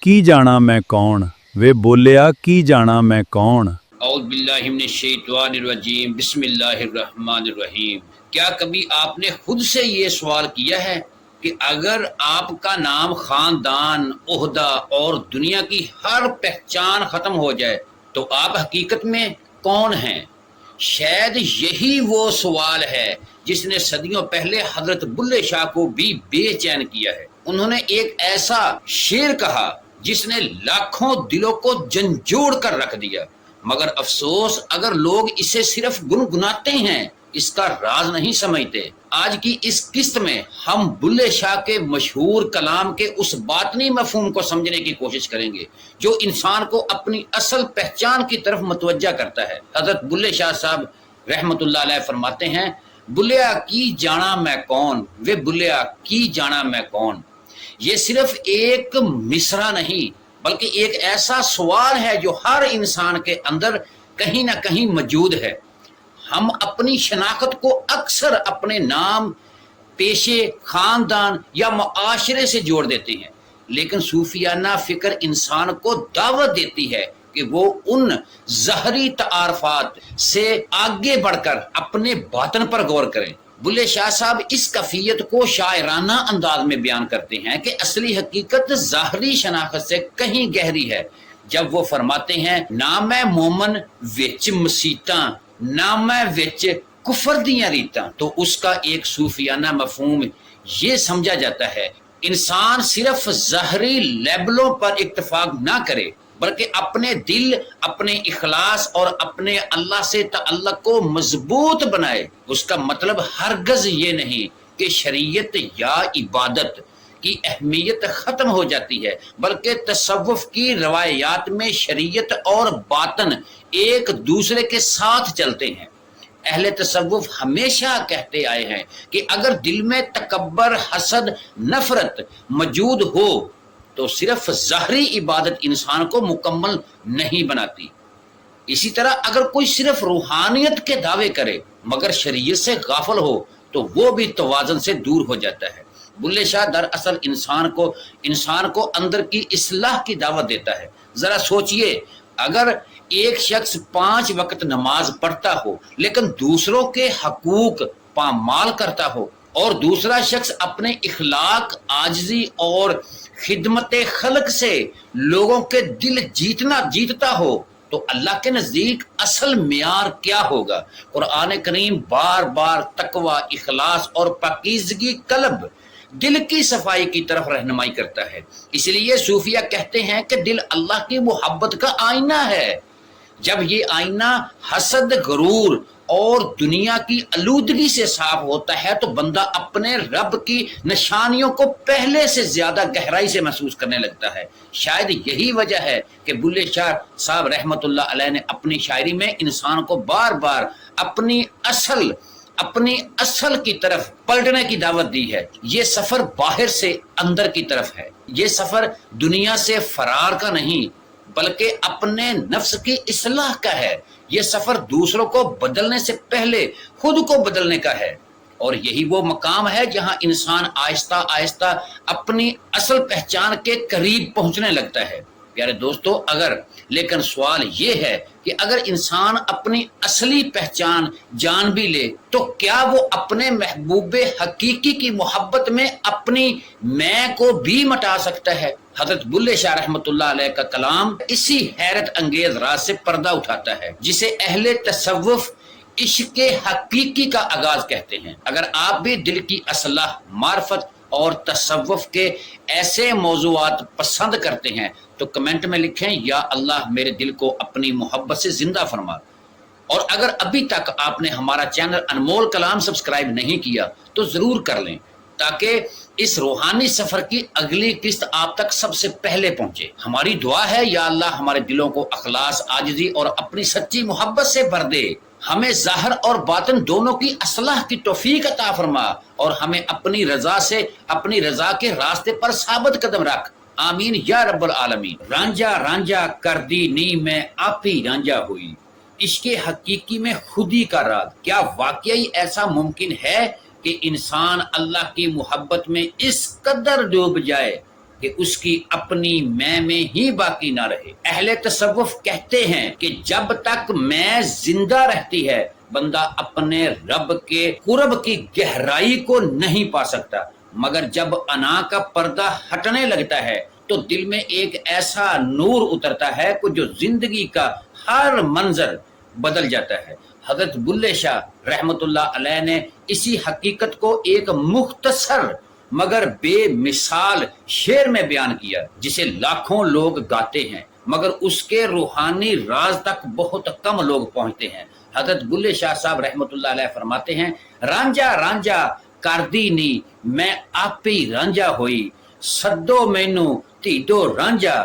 की जाना मैं कौन, वे बोलिया की जाना मैं कौन। औज़ बिल्लाहि मिनश शैतानिर रजीम, बिस्मिल्लाहिर रहमानिर रहीम। क्या कभी आपने खुद से ये सवाल किया है कि अगर आपका नाम, खानदान, ओहदा और दुनिया की हर पहचान खत्म हो जाए तो आप हकीकत में कौन हैं? शायद यही वो सवाल है जिसने सदियों पहले हजरत बुल्ले शाह को भी बेचैन किया है। उन्होंने एक ऐसा शेर कहा जिसने लाखों दिलों को झंझोड़ कर रख दिया, मगर अफसोस अगर लोग इसे सिर्फ गुनगुनाते हैं, इसका राज नहीं समझते। आज की इस किस्त में हम बुल्ले शाह के मशहूर कलाम के उस बातनी मफहूम को समझने की कोशिश करेंगे जो इंसान को अपनी असल पहचान की तरफ मुतवज्जा करता है। हजरत बुल्ले शाह साहब रहमतुल्लाह अलैह फरमाते हैं, बुल्लिया की जाना मैं कौन, वे बुल्लिया की जाना मैं कौन। ये सिर्फ एक मिसरा नहीं बल्कि एक ऐसा सवाल है जो हर इंसान के अंदर कहीं ना कहीं मौजूद है। हम अपनी शनाख्त को अक्सर अपने नाम, पेशे, खानदान या मुआशरे से जोड़ देते हैं, लेकिन सूफियाना फिक्र इंसान को दावत देती है कि वो उन ज़हरी तारफात से आगे बढ़कर अपने बातन पर गौर करें। बुल्ले शाह साहब इस कैफियत को शायराना अंदाज में बयान करते हैं कि असली हकीकत ज़ाहरी शनाख्त से कहीं गहरी है, जब वो फरमाते हैं, ना मैं मोमन विच मसीता, ना मैं विच कुफर दियां रीतां। तो उसका एक सूफियाना मफहूम ये समझा जाता है, इंसान सिर्फ ज़ाहरी लेबलों पर इत्तफाक ना करे बल्कि अपने दिल, अपने इखलास और अपने अल्लाह से तअल्लुक़ को मजबूत बनाए। उसका मतलब हरगज ये नहीं कि शरीयत या इबादत की अहमियत खत्म हो जाती है, बल्कि तसव्वुफ की रवायात में शरीयत और बातन एक दूसरे के साथ चलते हैं। अहले तसव्वुफ हमेशा कहते आए हैं कि अगर दिल में तकब्बर, हसद, नफरत मौजूद हो तो सिर्फ ज़ाहरी इबादत इंसान को मुकम्मल नहीं बनाती। इसी तरह अगर कोई सिर्फ रूहानियत के दावे करे मगर शरीयत से गाफिल हो तो वो भी तवाज़ुन से दूर हो जाता है। बुल्ले शाह दरअसल इंसान को अंदर की इस्लाह की दावत देता है। जरा सोचिए, अगर एक शख्स 5 वक्त नमाज पढ़ता हो लेकिन दूसरों के हकूक पामाल करता हो और दूसरा शख्स अपने इखलाक, आजिज़ी और खिदमत खल्क से लोगों के दिल जीतता हो तो अल्लाह के नजदीक असल मियार क्या होगा? कुरान करीम बार बार तकवा, इखलास और पाकीज़गी कल्ब, दिल की सफाई की तरफ रहनुमाई करता है। इसलिए सूफिया कहते हैं कि दिल अल्लाह की मोहब्बत का आईना है। जब ये आईना हसद, गरूर और दुनिया की आलूदगी से साफ होता है तो बंदा अपने रब की निशानियों को पहले से ज्यादा गहराई से महसूस करने लगता है। शायद यही वजह है कि बुल्ले शाह साहब रहमतुल्लाह अलैह ने अपनी शायरी में इंसान को बार बार अपनी असल की तरफ पलटने की दावत दी है। ये सफर बाहर से अंदर की तरफ है। ये सफर दुनिया से फरार का नहीं बल्कि अपने नफ्स की इस्लाह का है। ये सफर दूसरों को बदलने से पहले खुद को बदलने का है और यही वो मकाम है जहां इंसान आहिस्ता आहिस्ता अपनी असल पहचान के करीब पहुंचने लगता है। प्यारे दोस्तों, लेकिन सवाल ये है कि अगर इंसान अपनी असली पहचान जान भी ले तो क्या वो अपने महबूबे हकीकी की मोहब्बत में अपनी मैं को भी मिटा सकता है? हजरत बुल्ले शाह रहमतुल्लाह अलैह का कलाम इसी हैरत अंगेज राज से पर्दा उठाता है जिसे अहले तसव्वुफ इश्क हकीकी का आगाज कहते हैं। अगर आप भी दिल की असलाह, मार्फत और तसव्वुफ के ऐसे मौज़ूआत पसंद करते हैं तो कमेंट में लिखें, या अल्लाह मेरे दिल को अपनी मोहब्बत से जिंदा फरमा। और अगर अभी तक आपने हमारा चैनल अनमोल कलाम सब्सक्राइब नहीं किया तो जरूर कर लें ताकि इस रूहानी सफर की अगली किस्त आप तक सबसे पहले पहुंचे। हमारी दुआ है, या अल्लाह हमारे दिलों को अखलास, आजिज़ी और अपनी सच्ची मोहब्बत से भर दे। हमें ज़ाहिर और बातिन दोनों की असलाह की तौफीक अता फरमा और हमें अपनी रजा के रास्ते पर साबित कदम रख। आमीन या रब्बल आलमीन। रांझा रांझा कर दी नी मैं आप ही रांझा हुई, इश्के हकीकी में खुदी का राज। क्या वाकई ऐसा मुमकिन है कि इंसान अल्लाह की मोहब्बत में इस कदर डूब जाए کہ اس کی اپنی میں ہی باقی نہ رہے۔ اہل تصوف کہتے ہیں کہ جب تک میں زندہ رہتی ہے بندہ اپنے رب کے قرب کی گہرائی کو نہیں پا سکتا، مگر جب انا کا پردہ ہٹنے لگتا ہے تو دل میں ایک ایسا نور اترتا ہے کہ جو زندگی کا ہر منظر بدل جاتا ہے۔ حضرت بلے شاہ رحمت اللہ علیہ نے اسی حقیقت کو ایک مختصر مگر بے مثال شعر میں بیان کیا، جسے لاکھوں لوگ گاتے ہیں مگر اس کے روحانی راز تک بہت کم لوگ پہنچتے ہیں۔ حضرت بلے شاہ صاحب رحمت اللہ علیہ فرماتے ہیں، رانجا رانجا کردی نی میں آپ ہی رانجا ہوئی، سدو مینو تیدو رانجا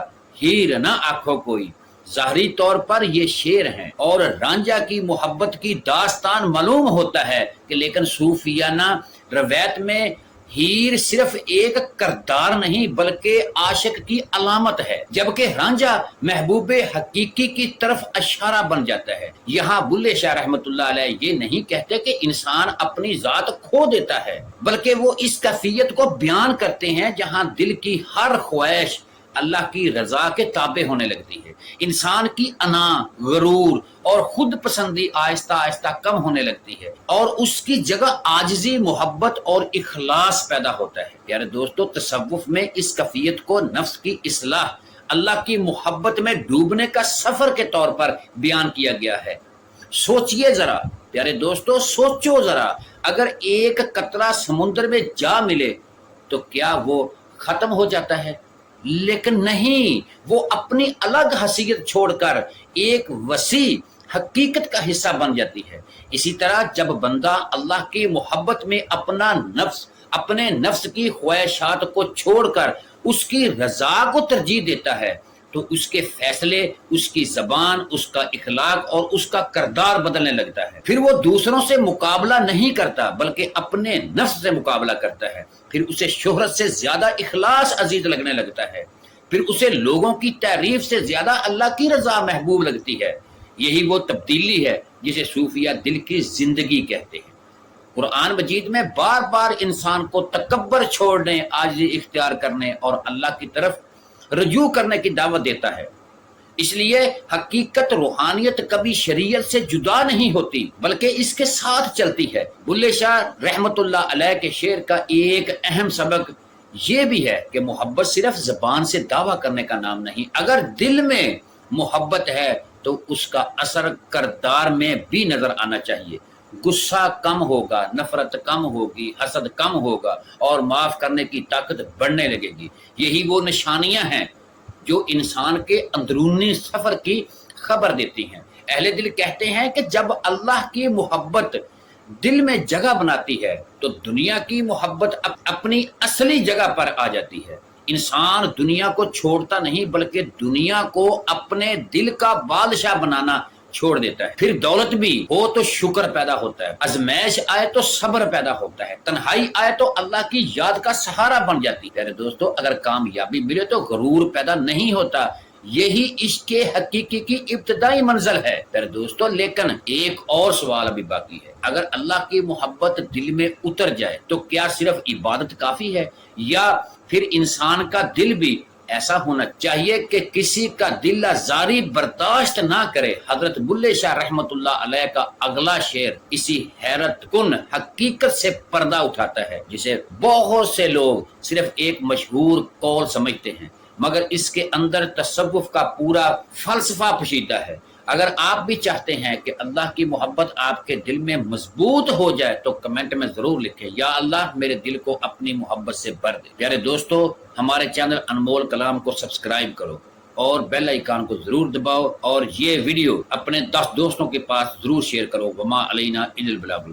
ہیر نہ آنکھوں کوئی۔ ظاہری طور پر یہ شعر ہیں اور رانجا کی محبت کی داستان معلوم ہوتا ہے کہ لیکن صوفیانہ روایت میں ہیر صرف ایک کردار نہیں بلکہ عاشق کی علامت ہے، جبکہ رانجا محبوب حقیقی کی طرف اشارہ بن جاتا ہے۔ یہاں بلے شاہ رحمت اللہ علیہ یہ نہیں کہتے کہ انسان اپنی ذات کھو دیتا ہے، بلکہ وہ اس کیفیت کو بیان کرتے ہیں جہاں دل کی ہر خواہش اللہ کی رضا کے تابع ہونے لگتی ہے، انسان کی انا، غرور اور خود پسندی آہستہ آہستہ کم ہونے لگتی ہے اور اس کی جگہ عاجزی، محبت اور اخلاص پیدا ہوتا ہے۔ پیارے دوستو، تصوف میں اس کیفیت کو نفس کی اصلاح، اللہ کی محبت میں ڈوبنے کا سفر کے طور پر بیان کیا گیا ہے۔ سوچئے ذرا پیارے دوستو، سوچو ذرا، اگر ایک قطرہ سمندر میں جا ملے تو کیا وہ ختم ہو جاتا ہے؟ لیکن نہیں، وہ اپنی الگ حیثیت چھوڑ کر ایک وسیع حقیقت کا حصہ بن جاتی ہے۔ اسی طرح جب بندہ اللہ کی محبت میں اپنے نفس کی خواہشات کو چھوڑ کر اس کی رضا کو ترجیح دیتا ہے تو اس کے فیصلے، اس کی زبان، اس کا اخلاق اور اس کا کردار بدلنے لگتا ہے۔ پھر وہ دوسروں سے مقابلہ نہیں کرتا بلکہ اپنے نفس سے مقابلہ کرتا ہے۔ پھر اسے شہرت سے زیادہ اخلاص عزیز لگنے لگتا ہے، پھر اسے لوگوں کی تعریف سے زیادہ اللہ کی رضا محبوب لگتی ہے۔ یہی وہ تبدیلی ہے جسے صوفیہ دل کی زندگی کہتے ہیں۔ قرآن مجید میں بار بار انسان کو تکبر چھوڑنے، عاجزی اختیار کرنے اور اللہ کی طرف رجوع کرنے کی دعوت دیتا ہے۔ اس لیے حقیقت، روحانیت کبھی شریعت سے جدا نہیں ہوتی بلکہ اس کے ساتھ چلتی ہے۔ بلے شاہ رحمت اللہ علیہ کے شعر کا ایک اہم سبق یہ بھی ہے کہ محبت صرف زبان سے دعویٰ کرنے کا نام نہیں، اگر دل میں محبت ہے تو اس کا اثر کردار میں بھی نظر آنا چاہیے۔ غصہ کم ہوگا، نفرت کم ہوگی، حسد کم ہوگا اور معاف کرنے کی طاقت بڑھنے لگے گی۔ یہی وہ نشانیاں ہیں جو انسان کے اندرونی سفر کی خبر دیتی ہیں۔ اہل دل کہتے ہیں کہ جب اللہ کی محبت دل میں جگہ بناتی ہے تو دنیا کی محبت اپنی اصلی جگہ پر آ جاتی ہے۔ انسان دنیا کو چھوڑتا نہیں بلکہ دنیا کو اپنے دل کا بادشاہ بنانا چھوڑ دیتا ہے۔ پھر دولت بھی ہو تو شکر پیدا ہوتا ہے، ازمائش آئے تو صبر پیدا ہوتا ہے، تنہائی آئے تو اللہ کی یاد کا سہارا بن جاتی ہے۔ میرے دوستو، اگر کامیابی ملے تو غرور پیدا نہیں ہوتا، یہی عشق حقیقی کی ابتدائی منزل ہے۔ میرے دوستو، لیکن ایک اور سوال ابھی باقی ہے، اگر اللہ کی محبت دل میں اتر جائے تو کیا صرف عبادت کافی ہے، یا پھر انسان کا دل بھی ایسا ہونا چاہیے کہ کسی کا دل آزاری برداشت نہ کرے؟ حضرت بلے شاہ رحمت اللہ علیہ کا اگلا شعر اسی حیرت کن حقیقت سے پردہ اٹھاتا ہے، جسے بہت سے لوگ صرف ایک مشہور قول سمجھتے ہیں مگر اس کے اندر تصوف کا پورا فلسفہ پوشیدہ ہے۔ اگر آپ بھی چاہتے ہیں کہ اللہ کی محبت آپ کے دل میں مضبوط ہو جائے تو کمنٹ میں ضرور لکھیں، یا اللہ میرے دل کو اپنی محبت سے بھر دے۔ پیارے دوستو، ہمارے چینل انمول کلام کو سبسکرائب کرو اور بیل آئیکن کو ضرور دباؤ، اور یہ ویڈیو اپنے 10 دوستوں کے پاس ضرور شیئر کرو۔ وما علینا الا البلاغ۔